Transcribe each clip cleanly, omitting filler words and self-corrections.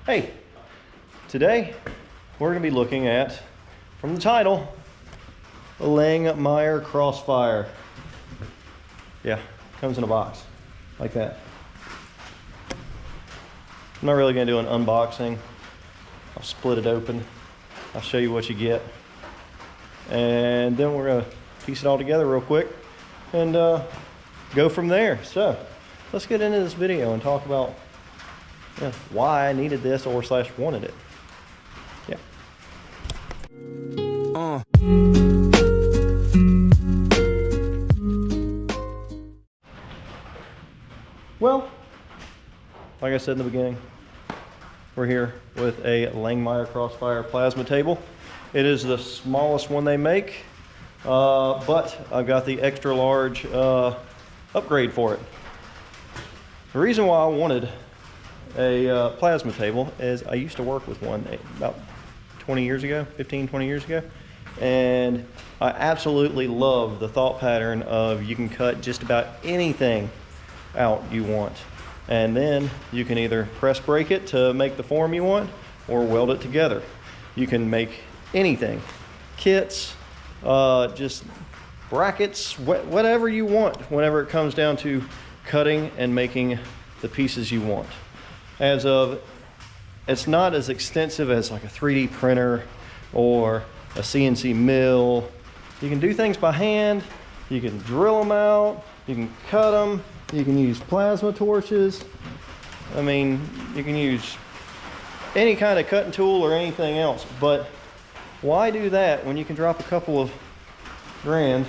Hey, today we're going to be looking at, from the title, the Langmuir Crossfire. Yeah, comes in a box like that. I'm not really going to do an unboxing. I'll split it open. I'll show you what you get. And then we're going to piece it all together real quick and go from there. So let's get into this video and talk about why I needed this or / wanted it. Yeah. Well, like I said in the beginning, we're here with a Langmuir Crossfire plasma table. It is the smallest one they make, but I've got the extra large upgrade for it. The reason why I wanted a plasma table is I used to work with one about 20 years ago, 15, 20 years ago. And I absolutely love the thought pattern of you can cut just about anything out you want. And then you can either press break it to make the form you want or weld it together. You can make anything, kits, just brackets, whatever you want whenever it comes down to cutting and making the pieces you want. It's not as extensive as like a 3D printer or a CNC mill. You can do things by hand, you can drill them out, you can cut them, you can use plasma torches. I mean, you can use any kind of cutting tool or anything else, but why do that when you can drop a couple of grand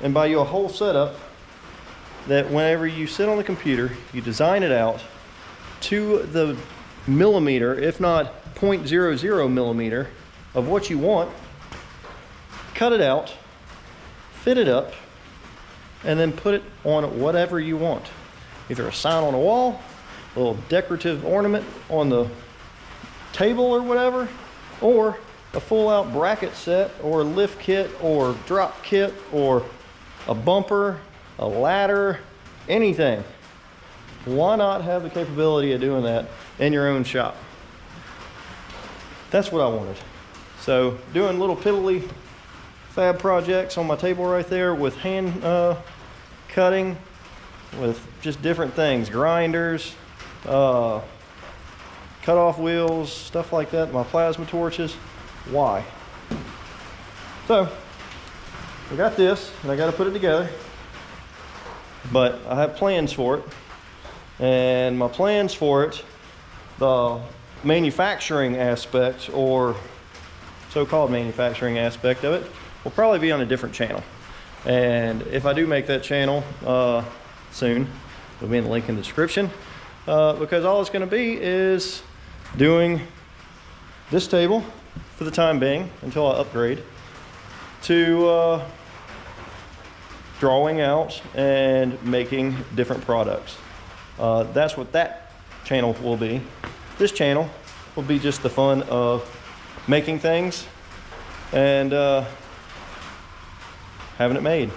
and buy you a whole setup that whenever you sit on the computer, you design it out to the millimeter, if not 0.00 millimeter of what you want, cut it out, fit it up, and then put it on whatever you want. Either a sign on a wall, a little decorative ornament on the table or whatever, or a full out bracket set or lift kit or drop kit or a bumper, a ladder, anything. Why not have the capability of doing that in your own shop? That's what I wanted. So doing little piddly fab projects on my table right there with hand cutting, with just different things, grinders, cut off wheels, stuff like that, my plasma torches. Why? So I got this and I got to put it together, but I have plans for it. And my plans for it, the manufacturing aspect or so-called manufacturing aspect of it, will probably be on a different channel. And if I do make that channel soon, it'll be in the link in the description, because all it's going to be is doing this table for the time being until I upgrade to drawing out and making different products. That's what that channel will be. This channel will be just the fun of making things and having it made,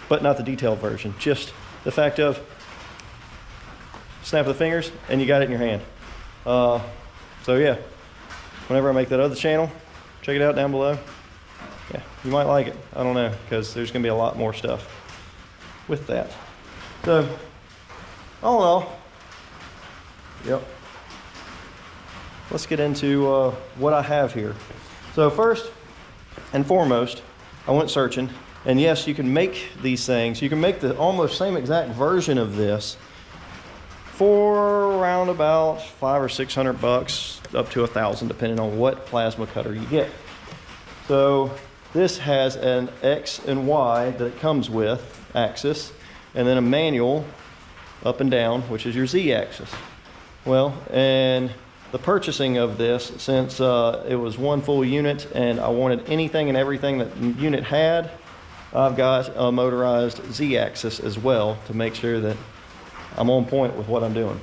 but not the detailed version, just the fact of snap of the fingers and you got it in your hand. So yeah, whenever I make that other channel, check it out down below. Yeah, you might like it. I don't know, because there's gonna be a lot more stuff with that. So all in all, yep. Let's get into what I have here. So first and foremost, I went searching, and yes, you can make these things. You can make the almost same exact version of this for around about $500 or $600, up to $1,000, depending on what plasma cutter you get. So this has an X and Y that it comes with, axis, and then a manual up and down, which is your Z axis. Well, and the purchasing of this, since it was one full unit and I wanted anything and everything that the unit had, I've got a motorized Z axis as well to make sure that I'm on point with what I'm doing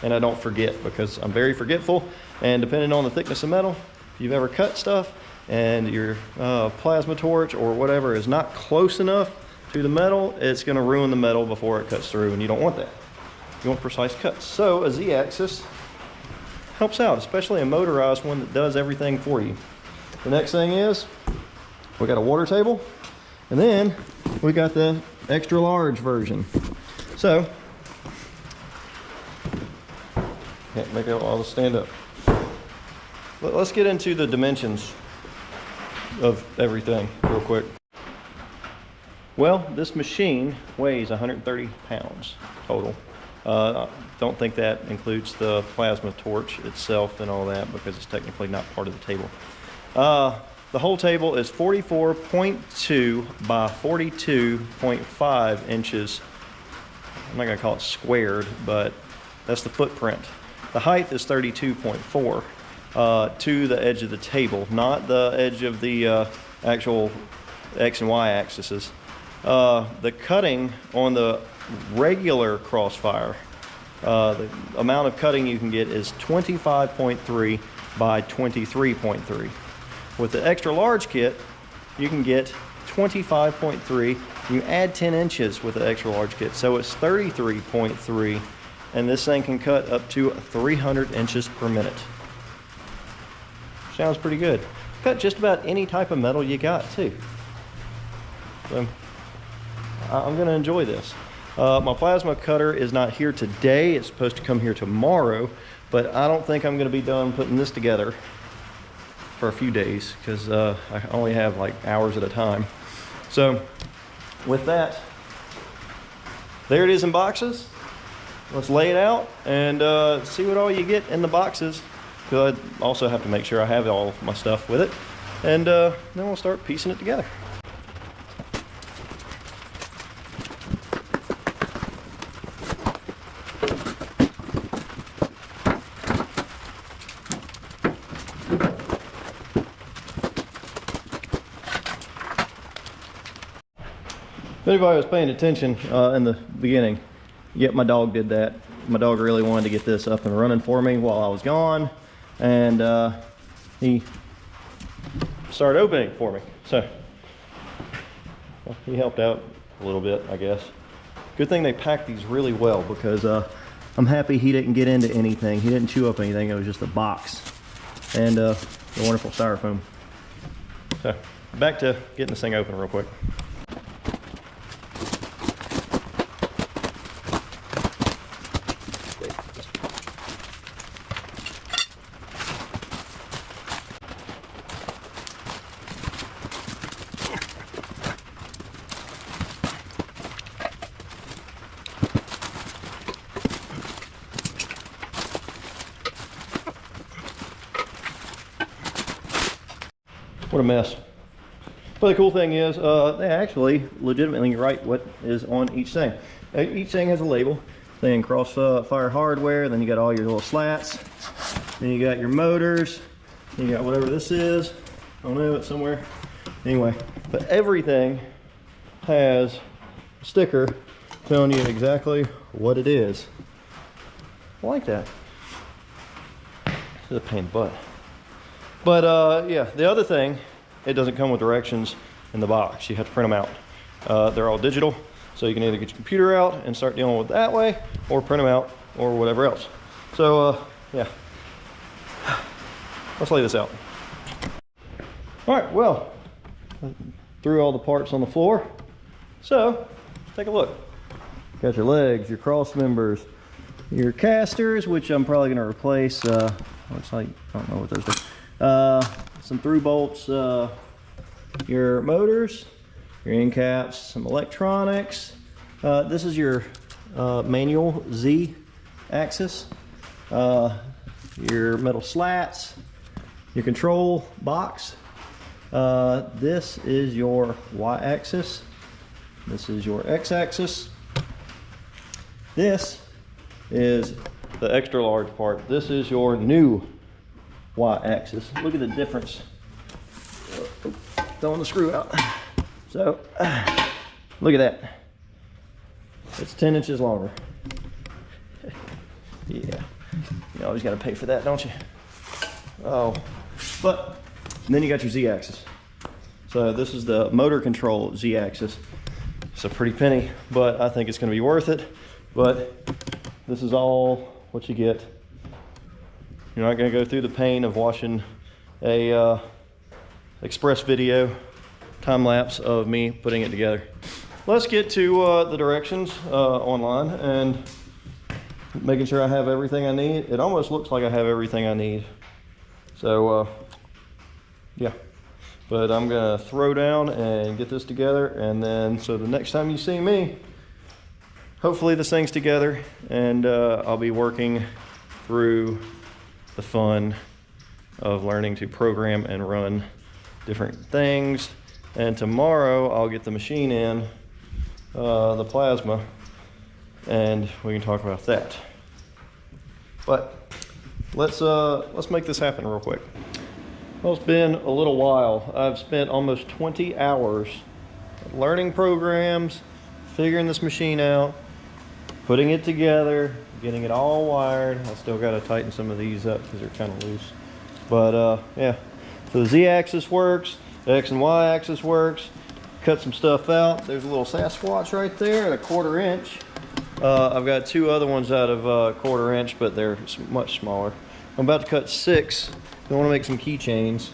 and I don't forget, because I'm very forgetful, and depending on the thickness of metal, if you've ever cut stuff and your plasma torch or whatever is not close enough to the metal, it's going to ruin the metal before it cuts through, and you don't want that. you want precise cuts. So a Z-axis helps out, especially a motorized one that does everything for you. The next thing is we got a water table, and then we got the extra large version. So can't make it all stand up. Let's get into the dimensions of everything real quick. Well, this machine weighs 130 pounds total. Don't think that includes the plasma torch itself and all that, because it's technically not part of the table. The whole table is 44.2 by 42.5 inches. I'm not gonna call it squared, but that's the footprint. The height is 32.4 to the edge of the table, not the edge of the actual X and Y axes. The cutting on the regular Crossfire, the amount of cutting you can get is 25.3 by 23.3. With the extra large kit, you can get 25.3. You add 10 inches with the extra large kit, so it's 33.3, and this thing can cut up to 300 inches per minute. Sounds pretty good. Cut just about any type of metal you got too. So I'm gonna enjoy this. My plasma cutter is not here today. It's supposed to come here tomorrow, but I don't think I'm gonna be done putting this together for a few days, because I only have like hours at a time. So with that, there it is in boxes. Let's lay it out and see what all you get in the boxes, because I also have to make sure I have all of my stuff with it, and then we'll start piecing it together. If anybody was paying attention in the beginning, yep, my dog did that. My dog really wanted to get this up and running for me while I was gone, and he started opening it for me. So well, he helped out a little bit, I guess. Good thing they packed these really well, because I'm happy he didn't get into anything. He didn't chew up anything. It was just a box and the wonderful styrofoam. So back to getting this thing open real quick. What a mess. But the cool thing is, they actually legitimately write what is on each thing. Each thing has a label saying Crossfire hardware, then you got all your little slats, then you got your motors, you got whatever this is. I don't know, it's somewhere. Anyway, but everything has a sticker telling you exactly what it is. I like that. It's a pain in the butt. But yeah, the other thing, it doesn't come with directions in the box. You have to print them out. They're all digital, so you can either get your computer out and start dealing with it that way, or print them out, or whatever else. So yeah, let's lay this out. All right, well, threw all the parts on the floor. So let's take a look. Got your legs, your cross members, your casters, which I'm probably gonna replace. Looks like, I don't know what those are. Some through bolts, your motors, your end caps, some electronics. This is your manual Z axis, your metal slats, your control box. This is your Y axis. This is your X axis. This is the extra large part. This is your new Y axis. Look at the difference. Throwing the screw out. So look at that. It's 10 inches longer. Yeah, you always got to pay for that, don't you? Oh, but then you got your Z axis. So this is the motor control Z axis. It's a pretty penny, but I think it's going to be worth it. But this is all what you get. You're not gonna go through the pain of watching a express video time lapse of me putting it together. Let's get to the directions online and making sure I have everything I need. It almost looks like I have everything I need. So yeah, but I'm gonna throw down and get this together, and then so the next time you see me, hopefully this thing's together, and I'll be working through the fun of learning to program and run different things. And tomorrow I'll get the machine in, the plasma, and we can talk about that. But let's make this happen real quick. Well, it's been a little while. I've spent almost 20 hours learning programs, figuring this machine out, putting it together, getting it all wired. I still got to tighten some of these up because they're kind of loose. But yeah, so the Z-axis works, the X and Y axis works. Cut some stuff out. There's a little Sasquatch right there at 1/4 inch. I've got 2 other ones out of 1/4 inch, but they're much smaller. I'm about to cut 6. I want to make some keychains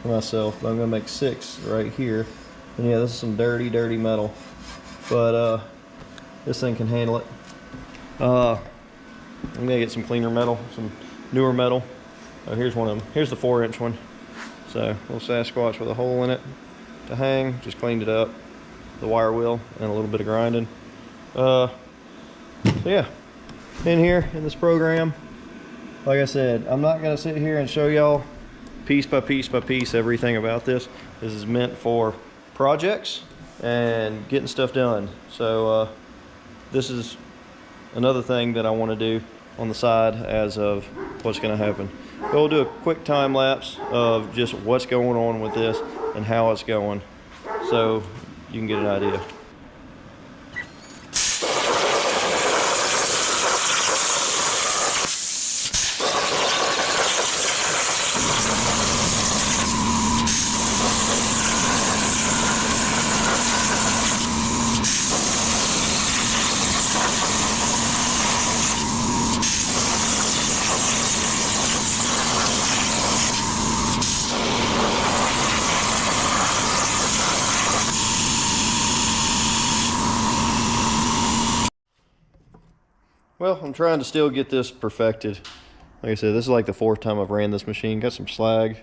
for myself, but I'm going to make 6 right here. And yeah, this is some dirty metal, but this thing can handle it. I'm going to get some cleaner metal, some newer metal. Oh, here's one of them. Here's the 4-inch one. So, little Sasquatch with a hole in it to hang. Just cleaned it up. The wire wheel and a little bit of grinding. So yeah, in here in this program, like I said, I'm not going to sit here and show y'all piece by piece by piece everything about this. This is meant for projects and getting stuff done. So this is another thing that I want to do on the side as of what's going to happen. We'll do a quick time lapse of just what's going on with this and how it's going, so you can get an idea. Well, I'm trying to still get this perfected. Like I said, this is like the 4th time I've ran this machine. Got some slag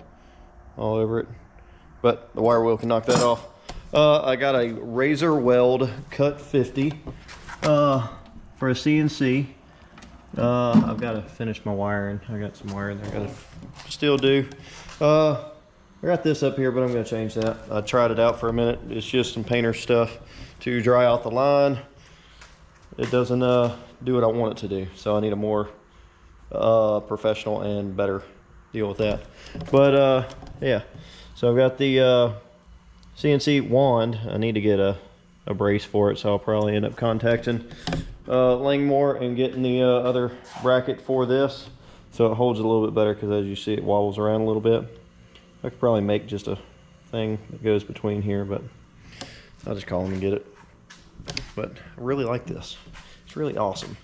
all over it, but the wire wheel can knock that off. I got a razor weld cut 50 for a CNC. I've got to finish my wiring. I got some wiring there I got to still do. I got this up here, but I'm going to change that. I tried it out for a minute. It's just some painter stuff to dry out the line. It doesn't do what I want it to do, so I need a more professional and better deal with that. But yeah, so I've got the CNC wand. I need to get a brace for it, so I'll probably end up contacting Langmuir and getting the other bracket for this, so it holds it a little bit better, because as you see, it wobbles around a little bit. I could probably make just a thing that goes between here, but I'll just call them and get it. But I really like this. It's really awesome.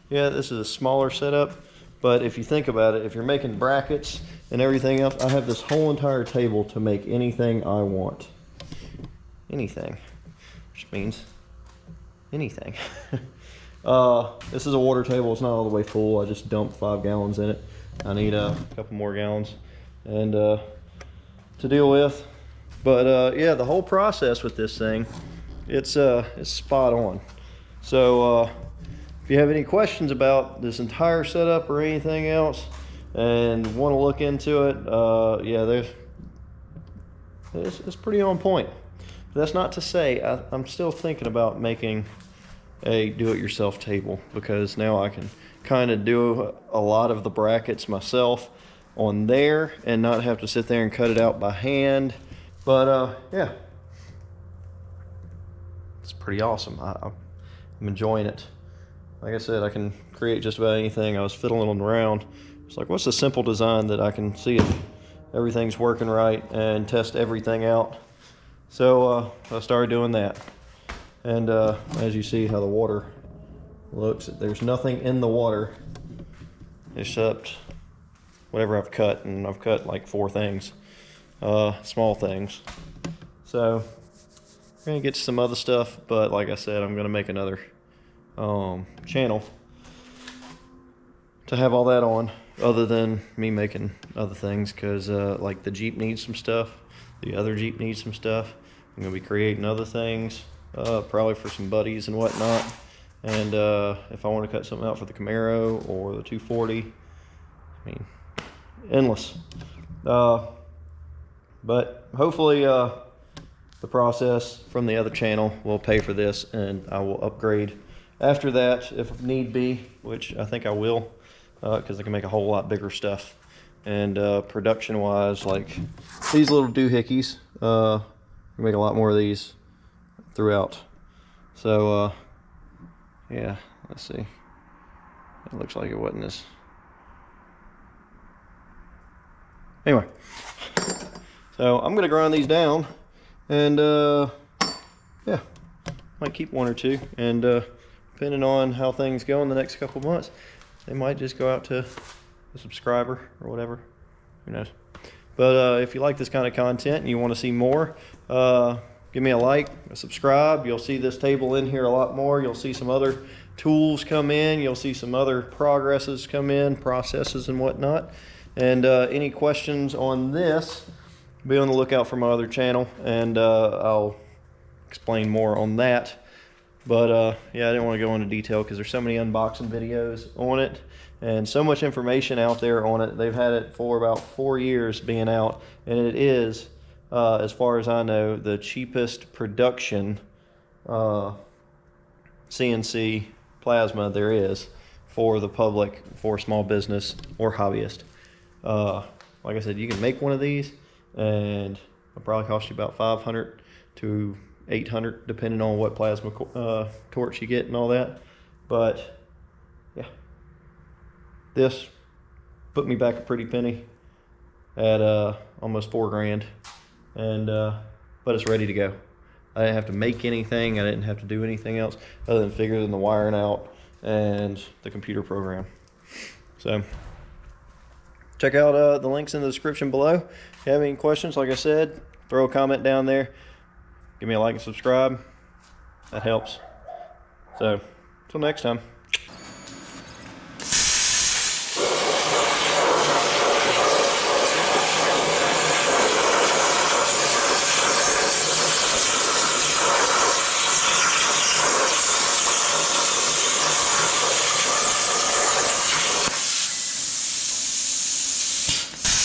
Yeah, this is a smaller setup, but if you think about it, if you're making brackets and everything else, I have this whole entire table to make anything I want. Anything, which means anything. This is a water table. It's not all the way full. I just dumped 5 gallons in it. I need a couple more gallons and to deal with. But yeah, the whole process with this thing, it's spot on. So if you have any questions about this entire setup or anything else and want to look into it, yeah, it's pretty on point. But that's not to say I'm still thinking about making a do-it-yourself table, because now I can kind of do a lot of the brackets myself on there and not have to sit there and cut it out by hand. But yeah, it's pretty awesome. I'm enjoying it. Like I said, I can create just about anything. I was fiddling around. It's like, what's a simple design that I can see if everything's working right and test everything out. So I started doing that. And as you see how the water looks. There's nothing in the water except whatever I've cut, and I've cut like 4 things, small things. So we're gonna get to some other stuff, but like I said, I'm gonna make another channel to have all that on, other than me making other things, because like the Jeep needs some stuff, the other Jeep needs some stuff. I'm gonna be creating other things, probably for some buddies and whatnot. And if I want to cut something out for the Camaro or the 240, I mean, endless. But hopefully the process from the other channel will pay for this, and I will upgrade after that if need be, which I think I will, because I can make a whole lot bigger stuff. And production wise, like these little doohickeys, make a lot more of these throughout. So yeah, let's see. It looks like it wasn't as. Anyway, so I'm gonna grind these down, and yeah, might keep 1 or 2, and depending on how things go in the next couple months, they might just go out to a subscriber or whatever, who knows. But if you like this kind of content and you want to see more, give me a like, a subscribe. You'll see this table in here a lot more. You'll see some other tools come in. You'll see some other progresses come in, processes and whatnot. And any questions on this, be on the lookout for my other channel, and I'll explain more on that. But yeah, I didn't want to go into detail because there's so many unboxing videos on it and so much information out there on it. They've had it for about 4 years being out, and it is, as far as I know, the cheapest production CNC plasma there is for the public, for small business or hobbyist. Like I said, you can make one of these, and it'll probably cost you about 500 to 800 depending on what plasma torch you get and all that. But yeah, this put me back a pretty penny at almost 4 grand, and but it's ready to go. I didn't have to make anything. I didn't have to do anything else other than figuring the wiring out and the computer program. So check out the links in the description below. If you have any questions, like I said, throw a comment down there. Give me a like and subscribe. That helps. So, until next time.